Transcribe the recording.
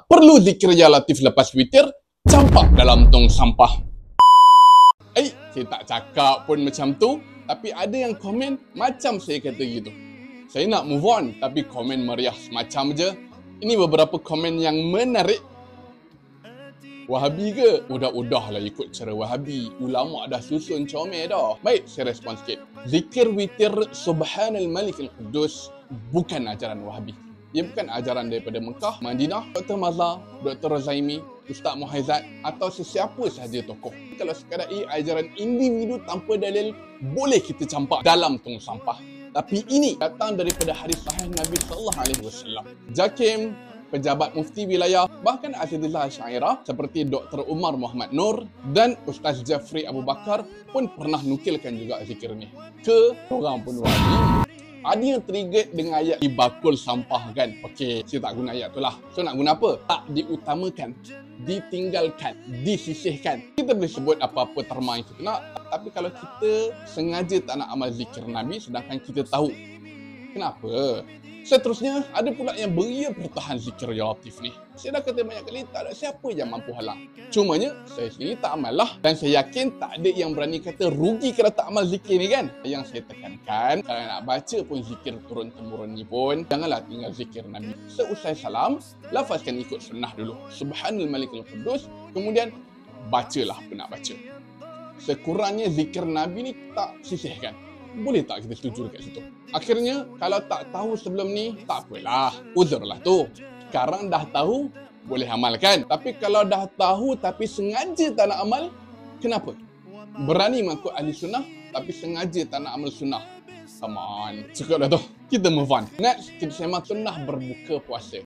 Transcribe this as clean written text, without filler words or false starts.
perlu zikir ya latif lepas witir, campak dalam tong sampah. Saya tak cakap pun macam tu, tapi ada yang komen macam saya kata gitu. Saya nak move on, tapi komen meriah semacam je. Ini beberapa komen yang menarik. Wahabi ke? Udah-udahlah ikut cara Wahabi. Ulama dah susun comel dah. Baik, saya respon sikit. Zikir witir Subhanal Malik Al-Quddus bukan ajaran Wahabi. Ia bukan ajaran daripada Mekah, Madinah, Dr. Mazhar, Dr. Razaimi, Ustaz Muhaizat atau sesiapa sahaja tokoh. Kalau sekadar ajaran individu tanpa dalil, boleh kita campak dalam tong sampah. Tapi ini datang daripada hadis sahih Nabi SAW. Jakim, pejabat mufti wilayah, bahkan Asyidillah Syairah seperti Dr. Umar Muhammad Nur dan Ustaz Jafri Abu Bakar pun pernah nukilkan juga zikir ni. Ke orang pun Wahabi. Ada yang trigger dengan ayat di bakul sampah kan. Okey, saya tak guna ayat tu lah. So nak guna apa? Tak diutamakan, ditinggalkan, disisihkan. Kita boleh sebut apa-apa terma yang kita nak. Tapi kalau kita sengaja tak nak amal zikir Nabi sedangkan kita tahu, kenapa? Seterusnya, ada pula yang beria bertahan zikir ya latif ni. Saya dah kata banyak kali, tak ada siapa yang mampu halang. Cumanya, saya sendiri tak amal lah. Dan saya yakin tak ada yang berani kata rugi kalau tak amal zikir ni kan. Yang saya tekankan, kalau nak baca pun zikir turun-temurun ni pun, janganlah tinggal zikir Nabi. Seusai salam, lafazkan ikut sunnah dulu. Subhanal Malik Al-Quddus, kemudian bacalah apa nak baca. Sekurangnya zikir Nabi ni tak sisihkan. Boleh tak kita setuju dekat situ? Akhirnya, kalau tak tahu sebelum ni, tak apalah. Uzurlah tu. Sekarang dah tahu, boleh amalkan. Tapi kalau dah tahu tapi sengaja tak nak amal, kenapa? Berani mengaku ahli sunnah, tapi sengaja tak nak amal sunnah. Come on. Cukup dah tu. Kita move on. Next, kita sembang sunnah berbuka puasa.